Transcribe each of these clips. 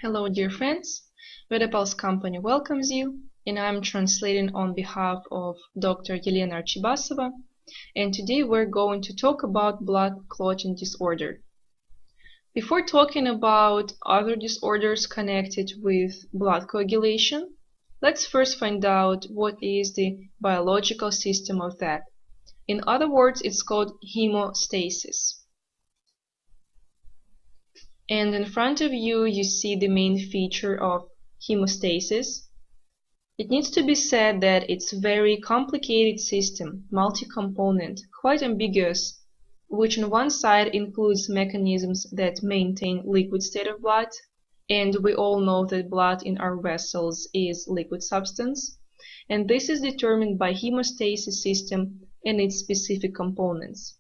Hello, dear friends. VedaPulse company welcomes you, and I'm translating on behalf of Dr. Elena Archibasova. And today we're going to talk about blood clotting disorder. Before talking about other disorders connected with blood coagulation, let's first find out what is the biological system of that. In other words, it's called hemostasis. And in front of you, you see the main feature of hemostasis. It needs to be said that it's a very complicated system, multi-component, quite ambiguous, which on one side includes mechanisms that maintain liquid state of blood, and we all know that blood in our vessels is liquid substance, and this is determined by hemostasis system and its specific components.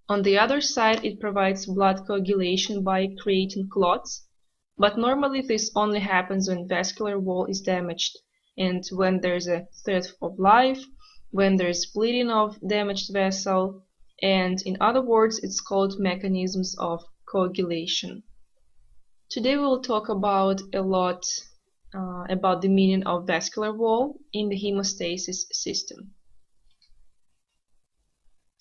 On the other side, it provides blood coagulation by creating clots, but normally this only happens when vascular wall is damaged and when there's a threat of life, when there's bleeding of damaged vessel, and in other words, it's called mechanisms of coagulation. Today we will talk about a lot about the meaning of vascular wall in the hemostasis system.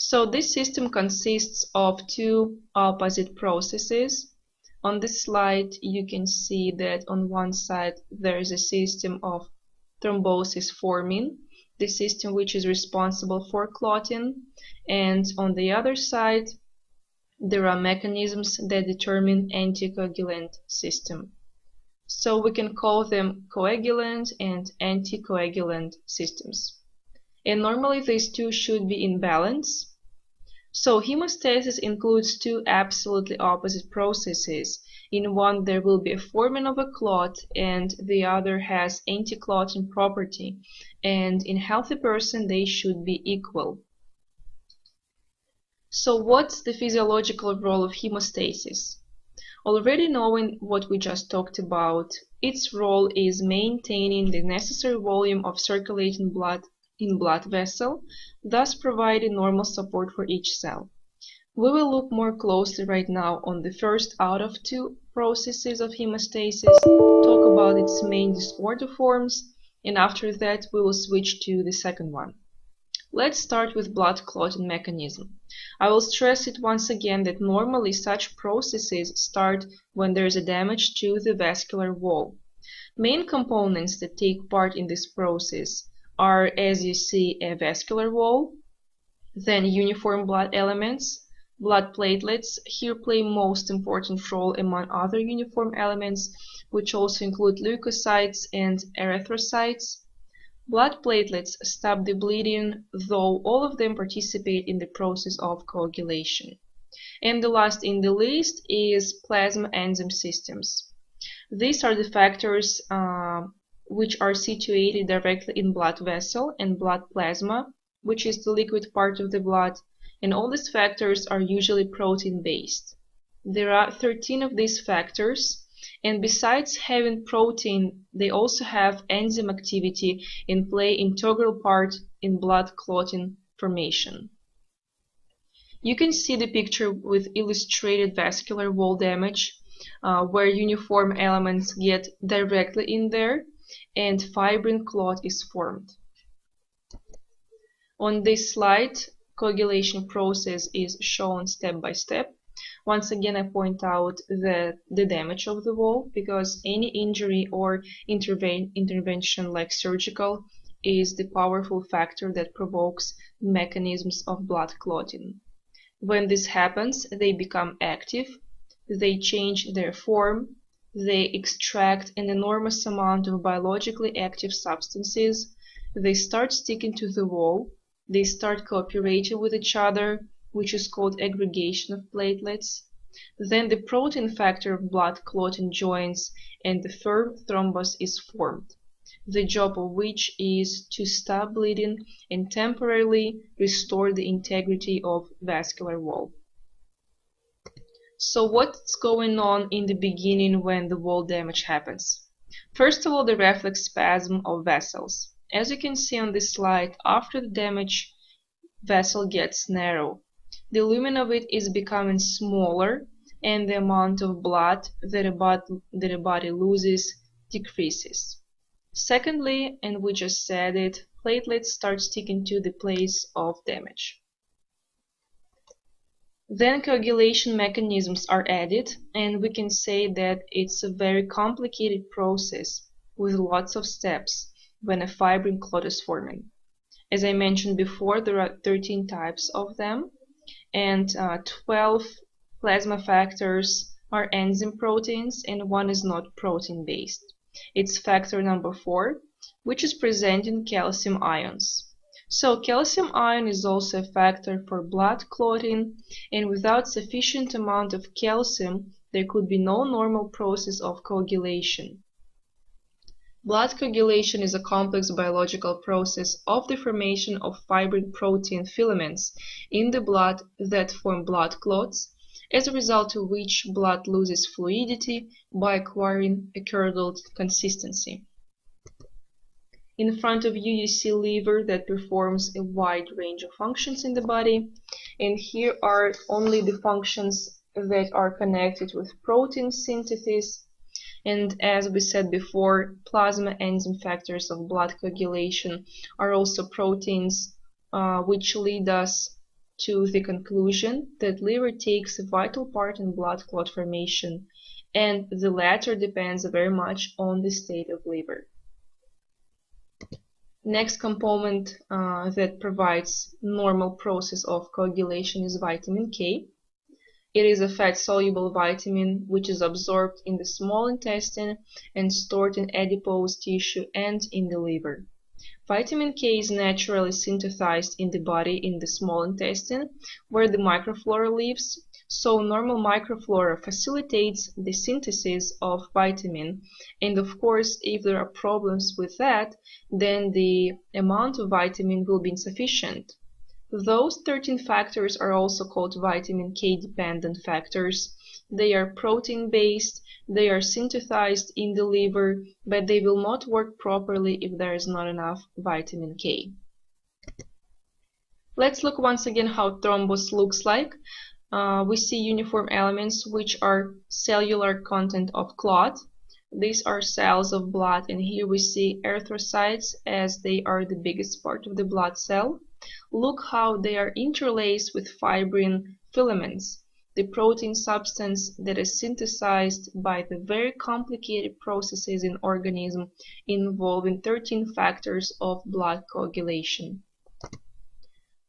So this system consists of two opposite processes. On this slide you can see that on one side there is a system of thrombosis forming, the system which is responsible for clotting, and on the other side there are mechanisms that determine anticoagulant system. So we can call them coagulant and anticoagulant systems. And normally these two should be in balance. So hemostasis includes two absolutely opposite processes. In one there will be a forming of a clot and the other has anti-clotting property, and in a healthy person they should be equal. So what's the physiological role of hemostasis? Already knowing what we just talked about, its role is maintaining the necessary volume of circulating blood in blood vessel, thus providing normal support for each cell. We will look more closely right now on the first out of two processes of hemostasis, talk about its main disorder forms, and after that we will switch to the second one. Let's start with blood clotting mechanism. I will stress it once again that normally such processes start when there is a damage to the vascular wall. Main components that take part in this process are, as you see, a vascular wall, then uniform blood elements, blood platelets here play most important role among other uniform elements, which also include leukocytes and erythrocytes. Blood platelets stop the bleeding, though all of them participate in the process of coagulation. And the last in the list is plasma enzyme systems. These are the factors which are situated directly in blood vessel and blood plasma, which is the liquid part of the blood, and all these factors are usually protein-based. There are 13 of these factors, and besides having protein, they also have enzyme activity and play an integral part in blood clotting formation. You can see the picture with illustrated vascular wall damage, where uniform elements get directly in there, and fibrin clot is formed. On this slide, coagulation process is shown step by step. Once again, I point out the damage of the wall, because any injury or intervention like surgical is the powerful factor that provokes mechanisms of blood clotting. When this happens, they become active, they change their form, they extract an enormous amount of biologically active substances, they start sticking to the wall, they start cooperating with each other, which is called aggregation of platelets. Then the protein factor of blood clotting joins and the firm thrombus is formed, the job of which is to stop bleeding and temporarily restore the integrity of vascular wall. So what's going on in the beginning when the wall damage happens? First of all, the reflex spasm of vessels. As you can see on this slide, after the damage, vessel gets narrow. The lumen of it is becoming smaller, and the amount of blood that a body loses decreases. Secondly, and we just said it, platelets start sticking to the place of damage. Then coagulation mechanisms are added, and we can say that it's a very complicated process with lots of steps when a fibrin clot is forming. As I mentioned before, there are 13 types of them, and 12 plasma factors are enzyme proteins, and one is not protein-based. It's factor number 4, which is present in calcium ions. So calcium ion is also a factor for blood clotting, and without sufficient amount of calcium, there could be no normal process of coagulation. Blood coagulation is a complex biological process of the formation of fibrin protein filaments in the blood that form blood clots, as a result of which blood loses fluidity by acquiring a curdled consistency. In front of you, you see liver that performs a wide range of functions in the body, and here are only the functions that are connected with protein synthesis. And as we said before, plasma enzyme factors of blood coagulation are also proteins, which lead us to the conclusion that liver takes a vital part in blood clot formation, and the latter depends very much on the state of liver. Next component that provides normal process of coagulation is vitamin K. It is a fat-soluble vitamin which is absorbed in the small intestine and stored in adipose tissue and in the liver. Vitamin K is naturally synthesized in the body in the small intestine, where the microflora lives, so normal microflora facilitates the synthesis of vitamin, and of course, if there are problems with that, then the amount of vitamin will be insufficient. Those 13 factors are also called vitamin K-dependent factors. They are protein-based, they are synthesized in the liver, but they will not work properly if there is not enough vitamin K. Let's look once again how thrombus looks like. We see uniform elements which are cellular content of clot. These are cells of blood, and here we see erythrocytes as they are the biggest part of the blood cell. Look how they are interlaced with fibrin filaments, the protein substance that is synthesized by the very complicated processes in organism involving 13 factors of blood coagulation.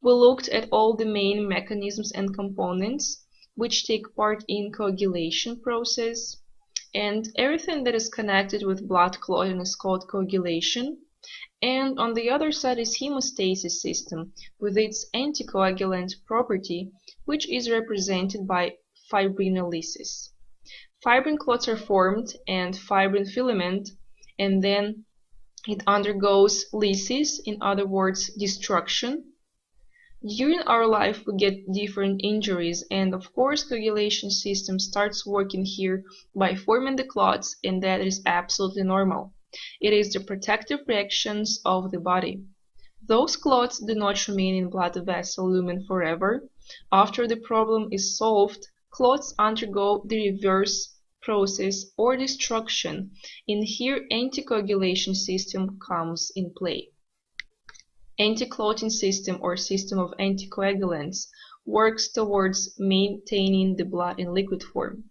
We looked at all the main mechanisms and components which take part in coagulation process, and everything that is connected with blood clotting is called coagulation. And on the other side is hemostasis system with its anticoagulant property, which is represented by fibrinolysis. Fibrin clots are formed and fibrin filament, and then it undergoes lysis, in other words, destruction. During our life we get different injuries, and of course coagulation system starts working here by forming the clots, and that is absolutely normal. It is the protective reactions of the body. Those clots do not remain in blood vessel lumen forever. After the problem is solved, clots undergo the reverse process or destruction, and here anticoagulation system comes in play. Anti-clotting system or system of anticoagulants works towards maintaining the blood in liquid form.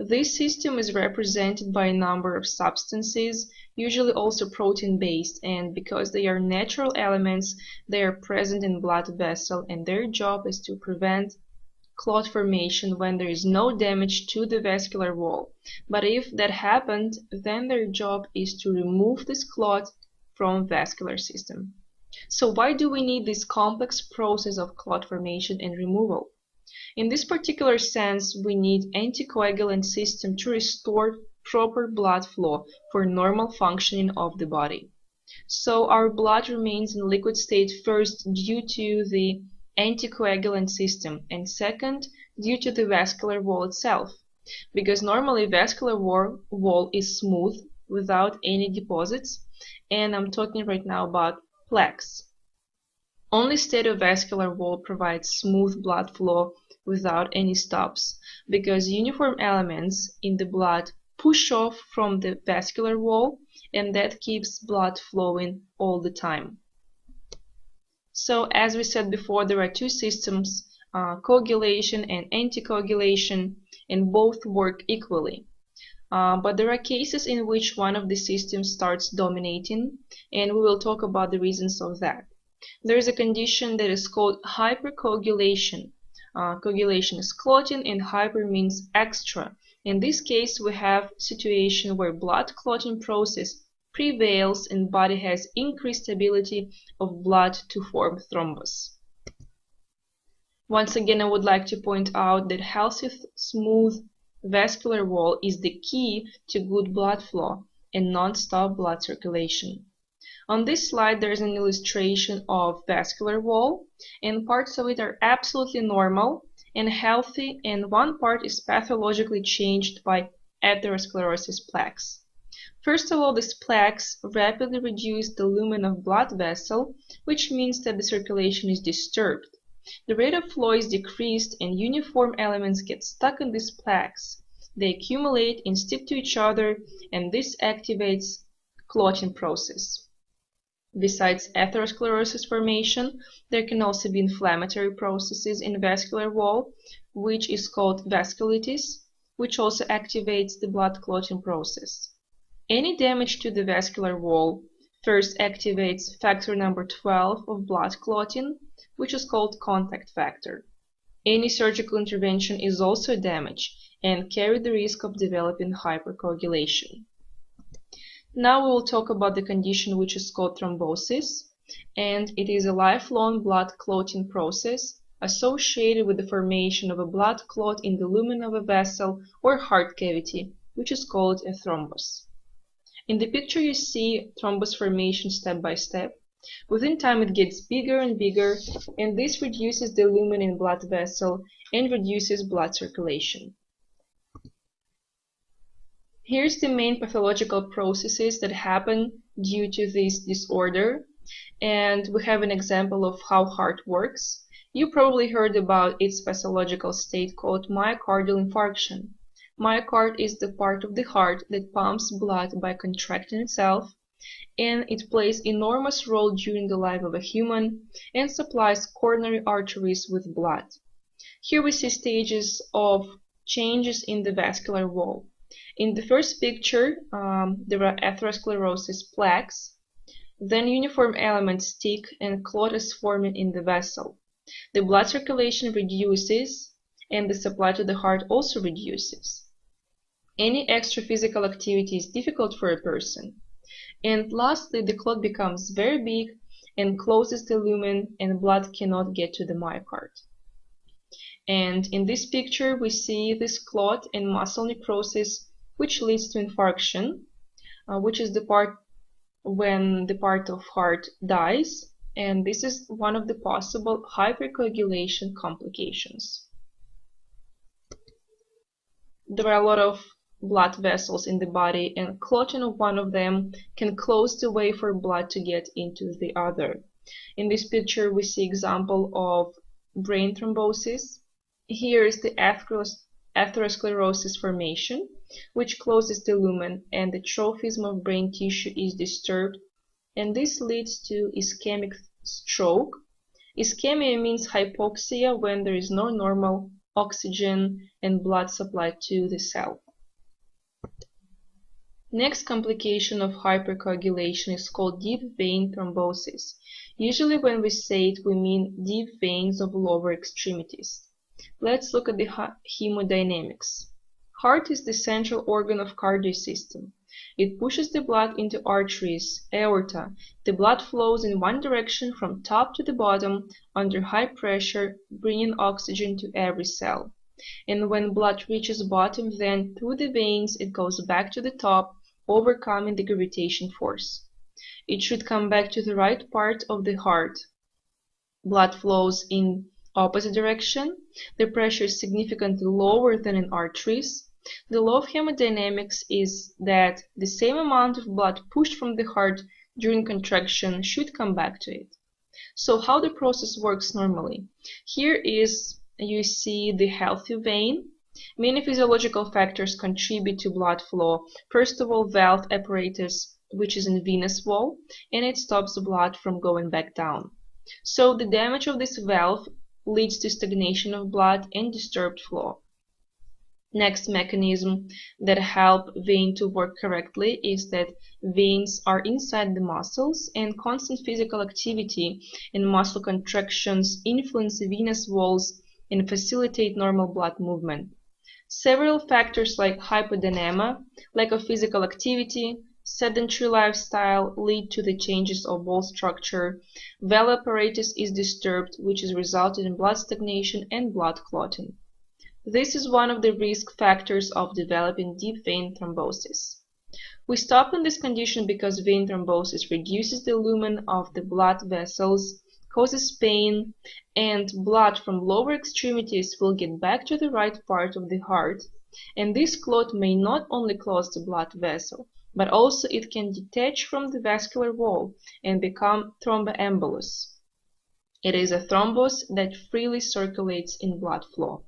This system is represented by a number of substances, usually also protein-based, and because they are natural elements, they are present in blood vessel, and their job is to prevent clot formation when there is no damage to the vascular wall. But if that happened, then their job is to remove this clot from vascular system. So why do we need this complex process of clot formation and removal? In this particular sense, we need anticoagulant system to restore proper blood flow for normal functioning of the body. So our blood remains in liquid state first due to the anticoagulant system, and second due to the vascular wall itself, because normally vascular wall is smooth without any deposits, and I'm talking right now about plaques. Only stereovascular wall provides smooth blood flow without any stops, because uniform elements in the blood push off from the vascular wall, and that keeps blood flowing all the time. So, as we said before, there are two systems, coagulation and anticoagulation, and both work equally. But there are cases in which one of the systems starts dominating, and we will talk about the reasons of that. There is a condition that is called hypercoagulation. Coagulation is clotting, and hyper means extra. In this case, we have a situation where blood clotting process prevails and body has increased ability of blood to form thrombus. Once again, I would like to point out that healthy, smooth vascular wall is the key to good blood flow and non-stop blood circulation. On this slide, there is an illustration of vascular wall, and parts of it are absolutely normal and healthy, and one part is pathologically changed by atherosclerosis plaques. First of all, these plaques rapidly reduce the lumen of blood vessel, which means that the circulation is disturbed. The rate of flow is decreased and uniform elements get stuck in these plaques. They accumulate and stick to each other, and this activates clotting process. Besides atherosclerosis formation, there can also be inflammatory processes in vascular wall, which is called vasculitis, which also activates the blood clotting process. Any damage to the vascular wall first activates factor number 12 of blood clotting, which is called contact factor. Any surgical intervention is also a damage and carry the risk of developing hypercoagulation. Now we will talk about the condition which is called thrombosis, and it is a lifelong blood clotting process associated with the formation of a blood clot in the lumen of a vessel or heart cavity, which is called a thrombus. In the picture you see thrombus formation step by step. Within time it gets bigger and bigger, and this reduces the lumen in blood vessel and reduces blood circulation. Here's the main pathological processes that happen due to this disorder, and we have an example of how heart works. You probably heard about its pathological state called myocardial infarction. Myocard is the part of the heart that pumps blood by contracting itself, and it plays an enormous role during the life of a human and supplies coronary arteries with blood. Here we see stages of changes in the vascular wall. In the first picture, there are atherosclerosis plaques, then uniform elements stick and clot is forming in the vessel. The blood circulation reduces and the supply to the heart also reduces. Any extra physical activity is difficult for a person. And lastly, the clot becomes very big and closes the lumen, and blood cannot get to the myocard. And in this picture, we see this clot and muscle necrosis, which leads to infarction, which is the part when the part of heart dies, and this is one of the possible hypercoagulation complications. There are a lot of blood vessels in the body, and clotting of one of them can close the way for blood to get into the other. In this picture, we see example of brain thrombosis. Here is the atherosclerosis formation, which closes the lumen, and the trophism of brain tissue is disturbed, and this leads to ischemic stroke. Ischemia means hypoxia when there is no normal oxygen and blood supply to the cell. Next complication of hypercoagulation is called deep vein thrombosis. Usually when we say it, we mean deep veins of lower extremities. Let's look at the hemodynamics. Heart is the central organ of cardiac system. It pushes the blood into arteries, aorta. The blood flows in one direction from top to the bottom under high pressure, bringing oxygen to every cell. And when blood reaches bottom, then through the veins it goes back to the top, overcoming the gravitation force. It should come back to the right part of the heart. Blood flows in opposite direction. The pressure is significantly lower than in arteries. The law of hemodynamics is that the same amount of blood pushed from the heart during contraction should come back to it. So how the process works normally? Here is, you see the healthy vein. Many physiological factors contribute to blood flow. First of all, valve apparatus, which is in venous wall, and it stops the blood from going back down. So the damage of this valve leads to stagnation of blood and disturbed flow. Next mechanism that help vein to work correctly is that veins are inside the muscles, and constant physical activity and muscle contractions influence the venous walls and facilitate normal blood movement. Several factors like hypodynamia, lack of physical activity, sedentary lifestyle lead to the changes of wall structure. Valve apparatus is disturbed, which is resulted in blood stagnation and blood clotting. This is one of the risk factors of developing deep vein thrombosis. We stop in this condition because vein thrombosis reduces the lumen of the blood vessels, causes pain, and blood from lower extremities will get back to the right part of the heart, and this clot may not only close the blood vessel, but also it can detach from the vascular wall and become thromboembolus. It is a thrombus that freely circulates in blood flow.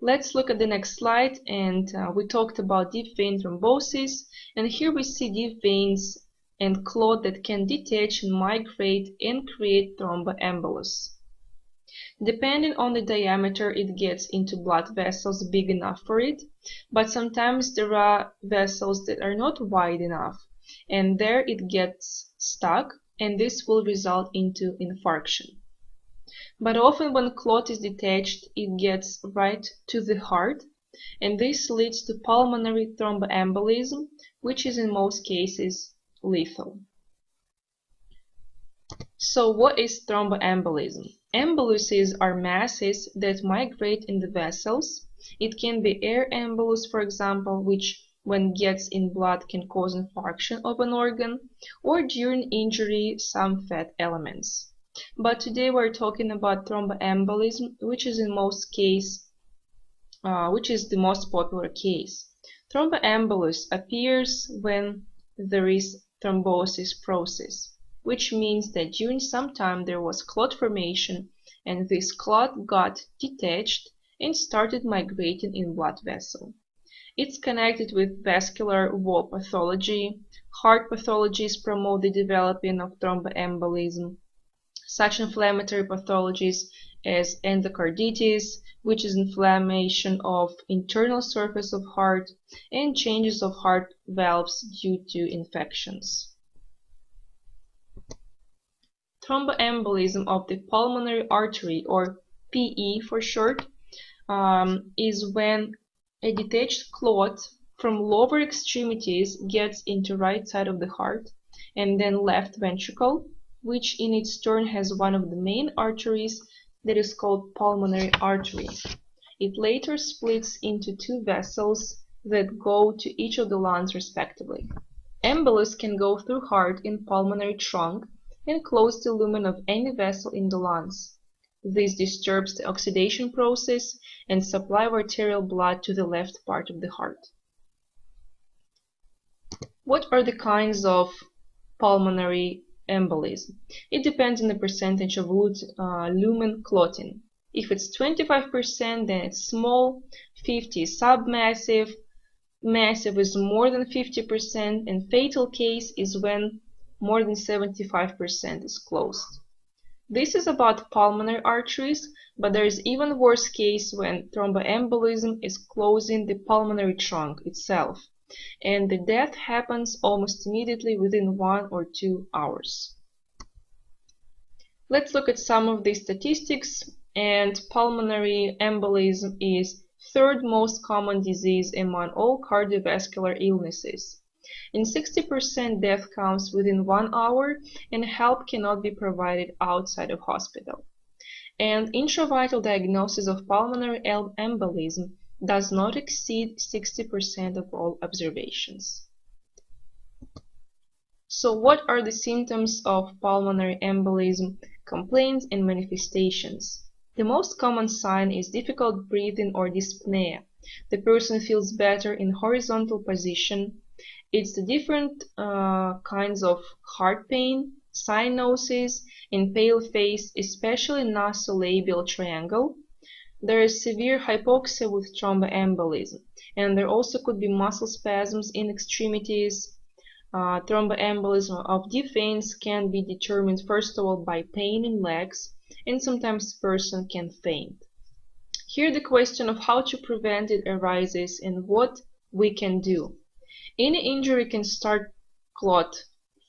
Let's look at the next slide, and we talked about deep vein thrombosis, and here we see deep veins and clot that can detach and migrate and create thromboembolus. Depending on the diameter, it gets into blood vessels big enough for it, but sometimes there are vessels that are not wide enough, and there it gets stuck, and this will result into infarction. But often when clot is detached, it gets right to the heart, and this leads to pulmonary thromboembolism, which is in most cases lethal. So what is thromboembolism? Emboluses are masses that migrate in the vessels. It can be air embolus, for example, which when gets in blood can cause infarction of an organ, or during injury some fat elements. But today we're talking about thromboembolism, which is the most popular case. Thromboembolus appears when there is thrombosis process, which means that during some time there was clot formation, and this clot got detached and started migrating in blood vessel. It's connected with vascular wall pathology. Heart pathologies promote the development of thromboembolism. Such inflammatory pathologies as endocarditis, which is inflammation of internal surface of heart, and changes of heart valves due to infections. Thromboembolism of the pulmonary artery, or PE for short, is when a detached clot from lower extremities gets into right side of the heart and then left ventricle, which in its turn has one of the main arteries that is called pulmonary artery. It later splits into two vessels that go to each of the lungs respectively. Embolus can go through heart in pulmonary trunk and close the lumen of any vessel in the lungs. This disturbs the oxidation process and supply of arterial blood to the left part of the heart. What are the kinds of pulmonary embolism? It depends on the percentage of lumen clotting. If it's 25%, then it's small, 50 is submassive, massive is more than 50%, and fatal case is when more than 75% is closed. This is about pulmonary arteries, but there is even worse case when thromboembolism is closing the pulmonary trunk itself, and the death happens almost immediately within 1 or 2 hours. Let's look at some of the statistics, and pulmonary embolism is third most common disease among all cardiovascular illnesses. In 60% death comes within 1 hour, and help cannot be provided outside of hospital. And intravital diagnosis of pulmonary embolism does not exceed 60% of all observations. So what are the symptoms of pulmonary embolism, complaints and manifestations? The most common sign is difficult breathing or dyspnea. The person feels better in horizontal position. It's the different kinds of heart pain, cyanosis, and pale face, especially nasolabial triangle. There is severe hypoxia with thromboembolism, and there also could be muscle spasms in extremities. Thromboembolism of deep veins can be determined first of all by pain in legs, and sometimes the person can faint. Here the question of how to prevent it arises and what we can do. Any injury can start clot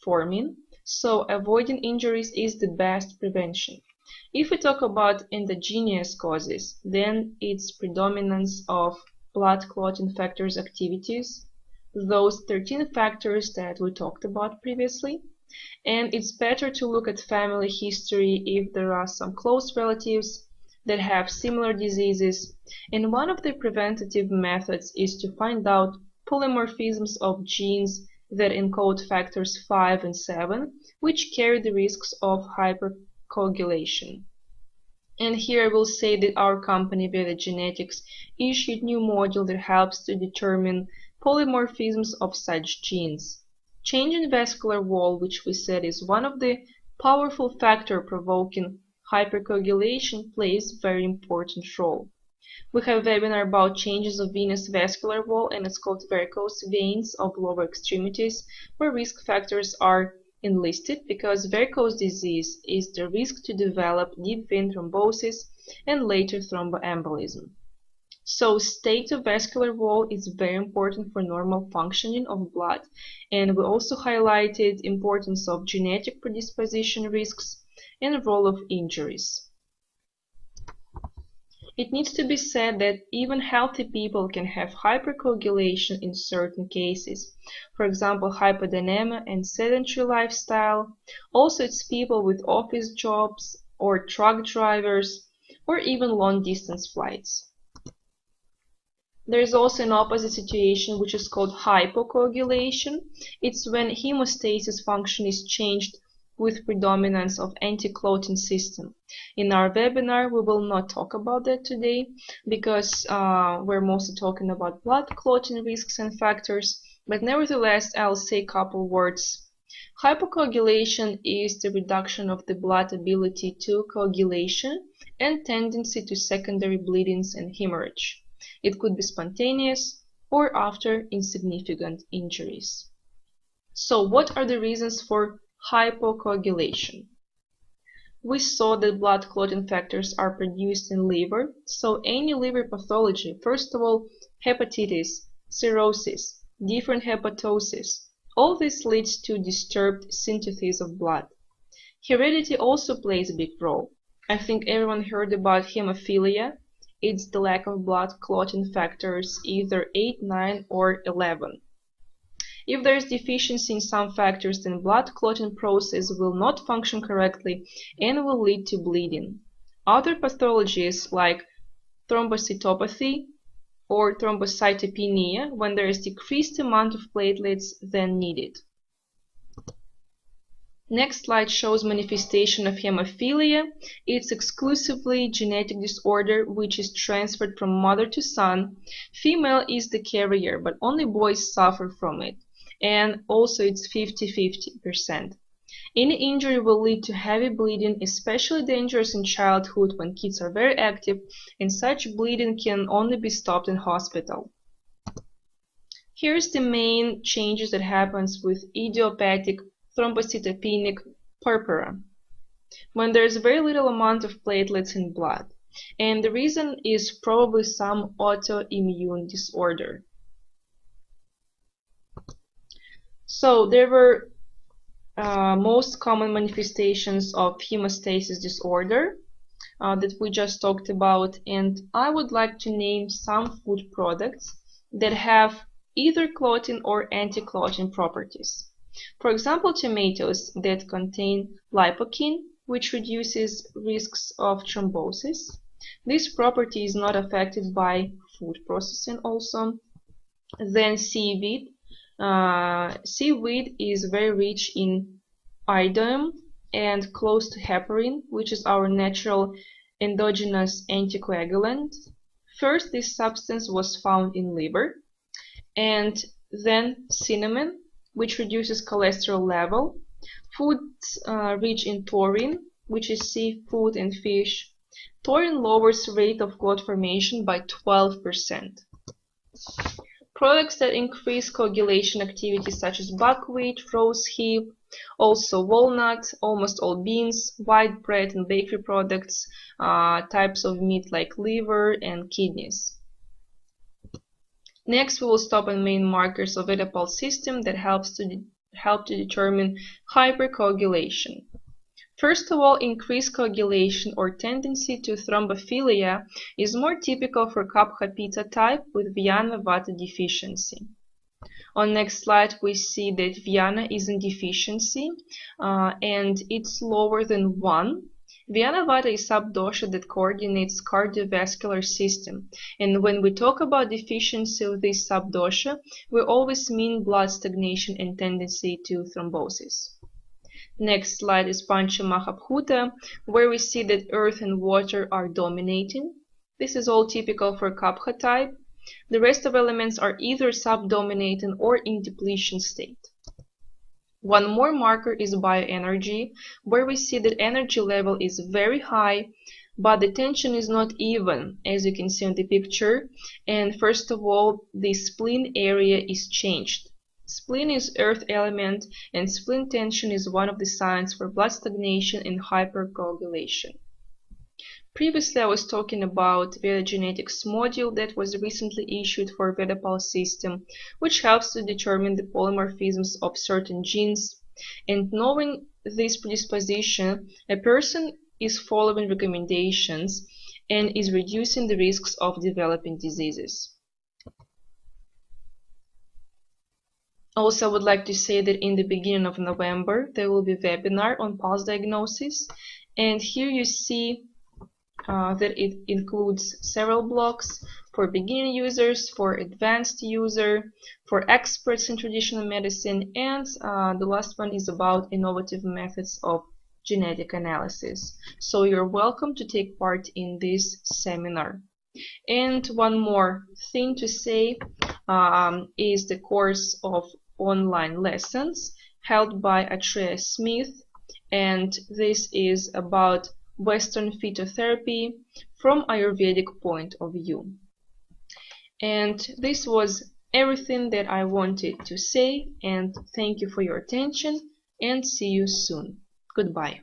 forming, so avoiding injuries is the best prevention. If we talk about endogenous causes, then it's predominance of blood clotting factors activities, those 13 factors that we talked about previously. And it's better to look at family history if there are some close relatives that have similar diseases. And one of the preventative methods is to find out polymorphisms of genes that encode factors 5 and 7, which carry the risks of hypercoagulation. And here I will say that our company, Veda Genetics, issued new module that helps to determine polymorphisms of such genes. Change in vascular wall, which we said is one of the powerful factors provoking hypercoagulation, plays a very important role. We have a webinar about changes of venous vascular wall, and it's called varicose veins of lower extremities, where risk factors are enlisted because varicose disease is the risk to develop deep vein thrombosis and later thromboembolism. So state of vascular wall is very important for normal functioning of blood, and we also highlighted importance of genetic predisposition risks and role of injuries. It needs to be said that even healthy people can have hypercoagulation in certain cases. For example, hypodynamia and sedentary lifestyle. Also, it's people with office jobs or truck drivers or even long-distance flights. There is also an opposite situation which is called hypocoagulation. It's when hemostasis function is changed with predominance of anti-clotting system. In our webinar, we will not talk about that today because we're mostly talking about blood clotting risks and factors, but nevertheless, I'll say a couple words. Hypocoagulation is the reduction of the blood ability to coagulation and tendency to secondary bleedings and hemorrhage. It could be spontaneous or after insignificant injuries. So what are the reasons for hypocoagulation? We saw that blood clotting factors are produced in liver, so any liver pathology, first of all, hepatitis, cirrhosis, different hepatosis, all this leads to disturbed synthesis of blood. Heredity also plays a big role. I think everyone heard about hemophilia. It's the lack of blood clotting factors, either 8, 9, or 11. If there is deficiency in some factors, then blood clotting process will not function correctly and will lead to bleeding. Other pathologies like thrombocytopathy or thrombocytopenia, when there is decreased amount of platelets than needed. Next slide shows manifestation of hemophilia. It's exclusively genetic disorder which is transferred from mother to son. Female is the carrier, but only boys suffer from it. And also it's 50-50%. Any injury will lead to heavy bleeding, especially dangerous in childhood when kids are very active, and such bleeding can only be stopped in hospital. Here's the main changes that happens with idiopathic thrombocytopenic purpura, when there's very little amount of platelets in blood. And the reason is probably some autoimmune disorder. So there were most common manifestations of hemostasis disorder that we just talked about, and I would like to name some food products that have either clotting or anti-clotting properties. For example, tomatoes that contain lipocaine, which reduces risks of thrombosis. This property is not affected by food processing also. Then seaweed. Seaweed is very rich in iodine and close to heparin, which is our natural endogenous anticoagulant. First, this substance was found in liver, and then cinnamon, which reduces cholesterol level. Foods rich in taurine, which is seafood and fish. Taurine lowers rate of clot formation by 12%. Products that increase coagulation activity such as buckwheat, rose hip, also walnut, almost all beans, white bread and bakery products, types of meat like liver and kidneys. Next, we will stop on main markers of VedaPulse system that help to determine hypercoagulation. First of all, increased coagulation or tendency to thrombophilia is more typical for Kapha Pitta type with Vata deficiency. On next slide, we see that Vata is in deficiency and it's lower than 1. Vata is subdosha that coordinates cardiovascular system, and when we talk about deficiency of this subdosha, we always mean blood stagnation and tendency to thrombosis. Next slide is Pancha Mahabhuta, where we see that earth and water are dominating. This is all typical for Kapha type. The rest of elements are either subdominating or in depletion state. One more marker is bioenergy, where we see that energy level is very high, but the tension is not even, as you can see on the picture. And first of all, the spleen area is changed. Spleen is earth element, and spleen tension is one of the signs for blood stagnation and hypercoagulation. Previously, I was talking about Veda Genetics module that was recently issued for VedaPulse system, which helps to determine the polymorphisms of certain genes. And knowing this predisposition, a person is following recommendations and is reducing the risks of developing diseases. Also, I would like to say that in the beginning of November, there will be a webinar on pulse diagnosis, and here you see that it includes several blocks for beginner users, for advanced user, for experts in traditional medicine, and the last one is about innovative methods of genetic analysis. So you're welcome to take part in this seminar. And one more thing to say is the course of online lessons held by Atreya Smith, and this is about Western phytotherapy from Ayurvedic point of view. And this was everything that I wanted to say, and thank you for your attention, and see you soon. Goodbye.